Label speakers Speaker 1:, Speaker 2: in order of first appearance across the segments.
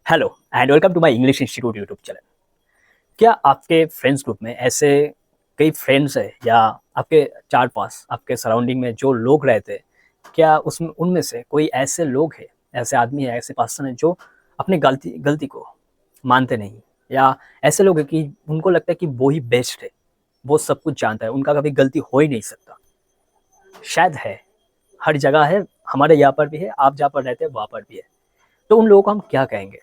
Speaker 1: Hello and welcome to my English institute YouTube channel. क्या आपके friends group में ऐसे कई फ्रेंड्स हैं या आपके चार पांच आपके सराउंडिंग में जो लोग रहते हैं, क्या उसमें उनमें से कोई ऐसे लोग हैं, ऐसे आदमी है, ऐसे पर्सन है जो अपनी गलती गलती को मानते नहीं, या ऐसे लोग हैं कि उनको लगता है कि वो ही बेस्ट है, वो सब कुछ जानता है, उनका कभी गलती हो ही नहीं सकता? शायद है, हर जगह है, हमारे यहाँ पर भी है, आप जहाँ पर रहते हैं वहाँ पर भी है। तो उन लोगों को हम क्या कहेंगे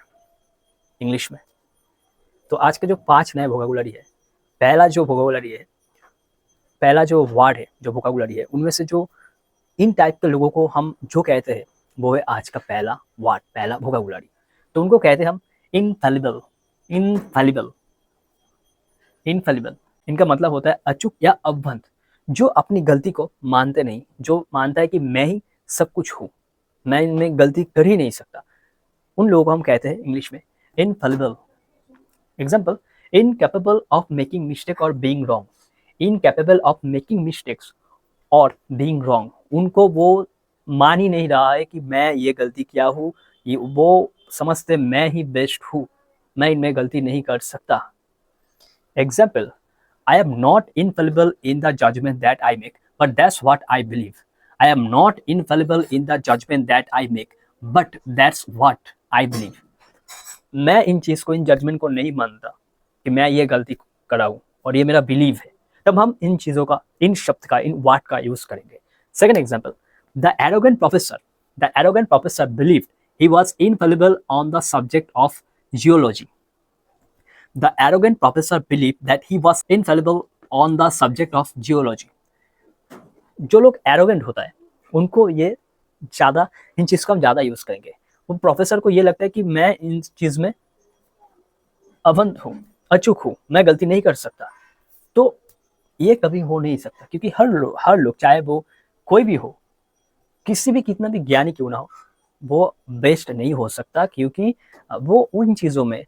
Speaker 1: इंग्लिश में? तो आज के जो 5 नए वोकैबुलरी है, पहला जो वोकैबुलरी है, पहला जो वर्ड है, जो वोकैबुलरी है, उनमें से जो इन टाइप के लोगों को हम जो कहते हैं, वो है आज का पहला वर्ड, पहला वोकैबुलरी। तो उनको कहते हैं हम इनफैलिबल। इनफैलिबल, इनफैलिबल, इनका मतलब होता है अचूक या अवंत, जो अपनी गलती को मानते नहीं, जो मानता है कि मैं ही सब कुछ हूँ, मैं इनमें गलती कर ही नहीं सकता। उन लोगों को हम कहते हैं इंग्लिश में infallible. Example, incapable of making mistake or being wrong, incapable of making mistakes और being wrong। उनको वो मान ही नहीं रहा है कि मैं ये गलती किया हूँ, ये वो समझते मैं ही बेस्ट हूँ, मैं इनमें गलती नहीं कर सकता। Example, I am not infallible in the judgment that I make, but that's what I believe. I am not infallible in the judgment that I make, but that's what I believe. मैं इन चीज़ को, in judgement को नहीं मानता कि मैं ये गलती करा हूँ, और ये मेरा बिलीव है। तब हम इन चीज़ों का, इन शब्द का, इन वर्ड का यूज़ करेंगे। Second example, the arrogant professor believed he was infallible on the subject of geology. The arrogant professor believed that he was infallible on the subject of geology. जो लोग एरोगेंट होता है, उनको ये ज़्यादा, इन चीज़ को हम ज़्यादा यूज़ करेंगे। वो प्रोफेसर को ये लगता है कि मैं इन चीज़ में अवंत हूँ, अचूक हूँ, मैं गलती नहीं कर सकता। तो ये कभी हो नहीं सकता, क्योंकि हर लोग, चाहे वो कोई भी हो, किसी भी, कितना भी ज्ञानी क्यों ना हो, वो बेस्ट नहीं हो सकता, क्योंकि वो उन चीज़ों में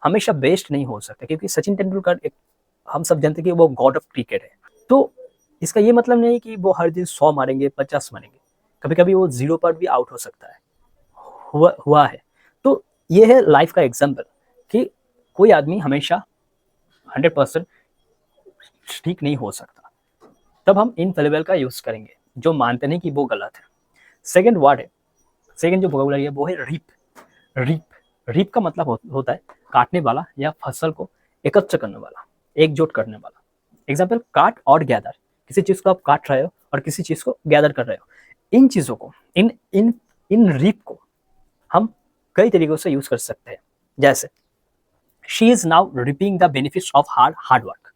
Speaker 1: हमेशा बेस्ट नहीं हो सकता। क्योंकि सचिन तेंदुलकर एक, हम सब जानते हैं कि वो गॉड ऑफ क्रिकेट है। तो इसका ये मतलब नहीं कि वो हर दिन 100 मारेंगे, 50 मारेंगे, कभी कभी वो 0 पर भी आउट हो सकता है, हुआ है। तो ये है लाइफ का एग्जाम्पल कि कोई आदमी हमेशा 100% ठीक नहीं हो सकता। तब हम इनफेलिबल का यूज करेंगे, जो मानते नहीं कि वो गलत है। सेकंड वर्ड है, सेकंड जो वोकैबुलरी है, वो है रीप। रीप, रीप का मतलब होता है काटने वाला, या फसल को एकत्र करने वाला, एकजुट करने वाला। एग्जाम्पल, काट और गैदर, किसी चीज को आप काट रहे हो और किसी चीज को गैदर कर रहे हो। इन चीजों को, इन इन इन रीप को हम कई तरीकों से यूज कर सकते हैं। जैसे, she is now ripping the benefits of hard work.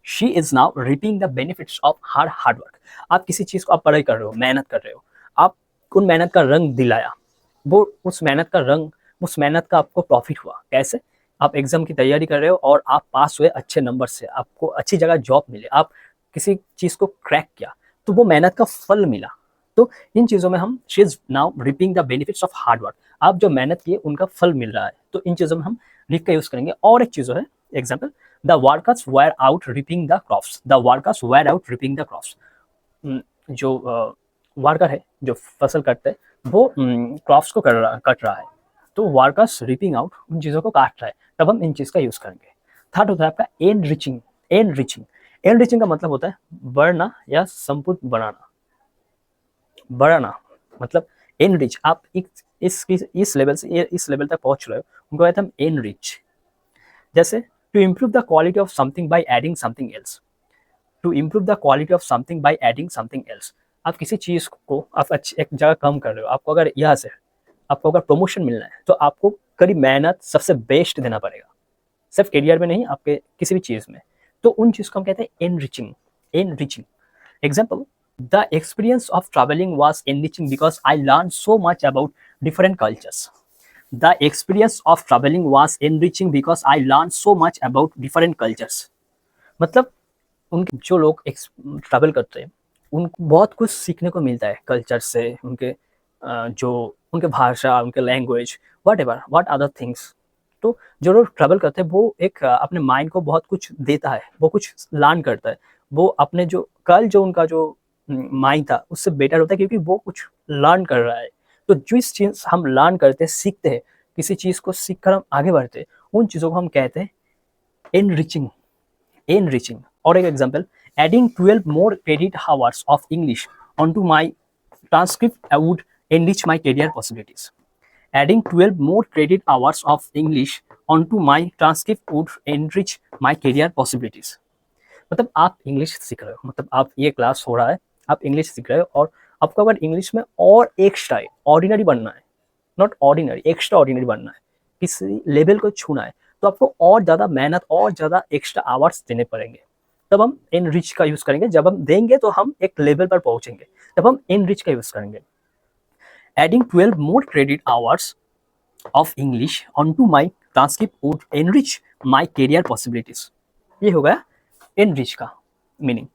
Speaker 1: She is now ripping the benefits of hard work. आप किसी चीज को, आप पढ़ाई कर रहे हो, मेहनत कर रहे हो, आप उन मेहनत का रंग दिलाया, वो उस मेहनत का रंग, उस मेहनत का आपको प्रॉफिट हुआ। कैसे? आप एग्जाम की तैयारी कर रहे हो और आप पास हुए अच्छे नंबर से, आपको अच्छी जगह जॉब मिले, आप किसी चीज को क्रैक किया, तो वो मेहनत का फल मिला। तो इन चीजों में हम, she is now ripping the benefits of hard work, आप जो मेहनत किए उनका फल मिल रहा है। तो इन चीजों में हम रिप का यूज करेंगे। और एक चीज है, example, the workers were out reaping the crops. The workers were out reaping the crops. जो वर्कर है, जो फसल काटते हैं, वो क्रॉप्स को कट रहा है, तो वर्कर्स रिपिंग आउट उन चीज़ों को काट रहा है। तब हम इन चीज़ का यूज़ करेंगे। थर्ड होता है आपका एनरिचिंग। एनरिचिंग, एनरिचिंग का मतलब होता है बढ़ना या संपूर्ण बनाना। बढ़ाना मतलब एनरिच, आप इस लेवल से इस लेवल तक पहुंच रहे हो, उनको कहते हैं हम एनरिच। जैसे, to improve the quality of something by adding something else. To improve the quality of something by adding something else. आप किसी चीज़ को, आप अच्छी एक जगह कम कर रहे हो, आपको अगर यहाँ से, आपको अगर प्रमोशन मिलना है, तो आपको कड़ी मेहनत, सबसे बेस्ट देना पड़ेगा, सिर्फ करियर में नहीं, आपके किसी भी चीज़ में। तो उन चीज़ को हम कहते हैं enriching. Enriching, example, the experience of travelling was enriching because I learn so much about different cultures. The experience of travelling was enriching because I learn so much about different cultures. मतलब उनके, जो लोग travel करते हैं, उनको बहुत कुछ सीखने को मिलता है कल्चर से, उनके जो उनके भाषा, उनके language, what ever, what other things. तो जो लोग ट्रैवल करते हैं, वो एक अपने माइंड को बहुत कुछ देता है, वो कुछ लर्न करता है, वो अपने जो कल जो उनका जो माइंड था उससे बेटर होता है, क्योंकि वो कुछ लर्न कर रहा है। तो जो इस चीज़ हम लर्न करते हैं, सीखते हैं, किसी चीज़ को सीख कर हम आगे बढ़ते हैं, उन चीज़ों को हम कहते हैं एनरिचिंग, एनरिचिंग। और एक example, adding 12 more credit hours of English onto my transcript would enrich my career possibilities. Adding 12 more credit hours of English onto my transcript would enrich my career possibilities. मतलब आप English सीख रहे हो, मतलब आप ये क्लास हो रहा है, आप इंग्लिश सीख रहे हो और आपको अगर इंग्लिश में और एक्स्ट्रा ऑर्डिनरी बनना है, नॉट ऑर्डिनरी, एक्स्ट्रा ऑर्डिनरी बनना है, किसी लेवल को छूना है, तो आपको और ज़्यादा मेहनत और ज़्यादा एक्स्ट्रा आवर्स देने पड़ेंगे। तब हम एनरिच का यूज़ करेंगे। जब हम देंगे तो हम एक लेवल पर पहुंचेंगे, तब हम एनरिच का यूज़ करेंगे। Adding 12 more credit hours of English onto my transcript would enrich my career possibilities. ये हो गया एनरिच का मीनिंग।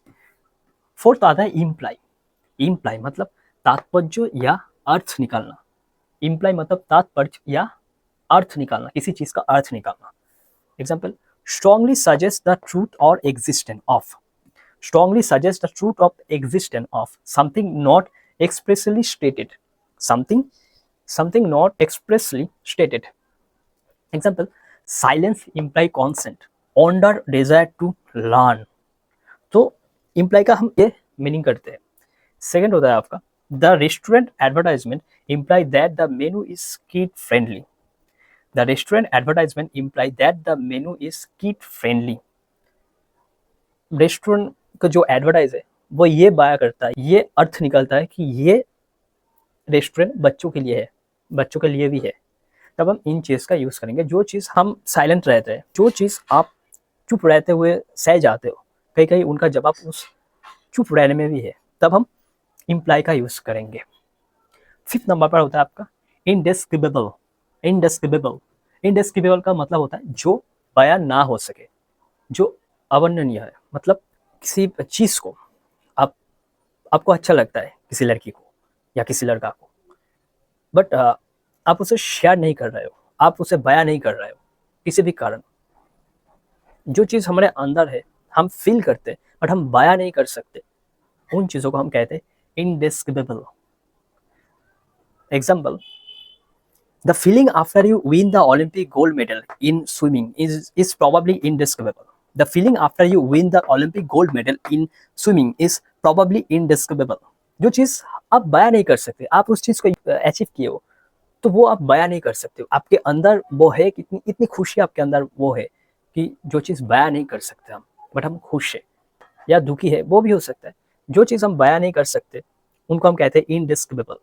Speaker 1: फोर्थ आता है इम्प्लाई। इम्प्लाई मतलब तात्पर्य या अर्थ निकालना। इम्प्लाई मतलब तात्पर्य या अर्थ निकालना, किसी चीज का अर्थ निकालना। Example, strongly suggest the truth और existence of, strongly suggest the truth of existence of something not expressly stated, something not expressly stated. Example, silence imply consent, under desire to learn. तो इम्प्लाई का हम ये meaning करते हैं। Second होता है आपका, the restaurant advertisement imply that the menu is kid friendly. The restaurant advertisement imply that the menu is kid friendly. Restaurant का जो एडवर्टाइज है वो ये बाया करता है, ये अर्थ निकलता है कि ये रेस्टोरेंट बच्चों के लिए है, बच्चों के लिए भी है। तब हम इन चीज़ का यूज़ करेंगे। जो चीज़ हम साइलेंट रहते हैं, जो चीज़ आप चुप रहते हुए सह जाते हो, कहीं कहीं उनका जवाब उस चुप रहने में भी है, तब हम इम्प्लाई का यूज़ करेंगे। फिफ्थ नंबर पर होता है आपका इंडेस्क्रिबेबल। इंडेस्क्रिबेबल, इंडेस्क्रिबेबल का मतलब होता है जो बयान ना हो सके, जो अवर्णनीय है। मतलब किसी चीज़ को आपको अच्छा लगता है, किसी लड़की को या किसी लड़का को, बट आप उसे शेयर नहीं कर रहे हो, आप उसे बयान नहीं कर रहे हो किसी भी कारण। जो चीज़ हमारे अंदर है, हम फील करते हैं बट हम बयान नहीं कर सकते, उन चीज़ों को हम कहते हैं indescribable. Example, the feeling after you win the Olympic gold medal in swimming is probably indescribable. The feeling after you win the Olympic gold medal in swimming is probably indescribable. जो चीज़ आप बयान नहीं कर सकते, आप उस चीज़ को अचीव किए हो, तो वो आप बयान नहीं कर सकते हो। आपके अंदर वो है, कितनी इतनी खुशी आपके अंदर वो है कि जो चीज़ बयान नहीं कर सकते हम, बट हम खुश है या दुखी है, वो भी हो सकता है। जो चीज़ हम बयान नहीं कर सकते उनको हम कहते हैं इनडिस्क्रिबेबल।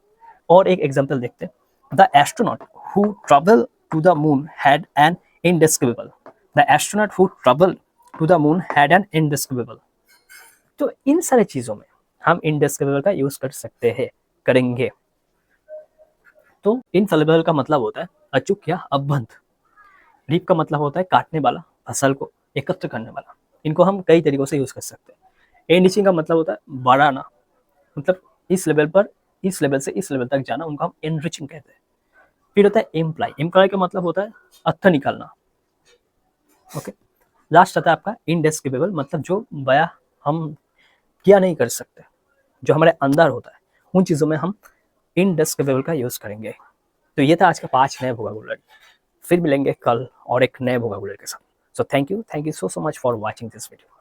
Speaker 1: और एक एग्जांपल देखते हैं, the astronaut who travel to the moon had an indescribable. The astronaut who travel to the moon had an indescribable. तो इन सारे चीज़ों में हम इनडिस्क्रिबेबल का यूज़ कर सकते हैं, करेंगे। तो इनफेलिबल का मतलब होता है अचूक या अबंध। रीप का मतलब होता है काटने वाला, फसल को एकत्र करने वाला। इनको हम कई तरीकों से यूज़ कर सकते हैं। एनरिचिंग का मतलब होता है बढ़ाना, मतलब इस लेवल पर, इस लेवल से इस लेवल तक जाना, उनको हम एनरिचिंग कहते हैं। फिर होता है इम्प्लाई। इम्प्लाई का मतलब होता है अर्थ निकालना। ओके, लास्ट आता है आपका इनडेस्क्रिबेबल, मतलब जो बया हम किया नहीं कर सकते, जो हमारे अंदर होता है, उन चीज़ों में हम इनडेस्क्रिबेबल का यूज़ करेंगे। तो ये था आज का 5 नए वोकैबुलरी। फिर मिलेंगे कल और एक नए वोकैबुलरी के साथ। So thank you so much for watching this video.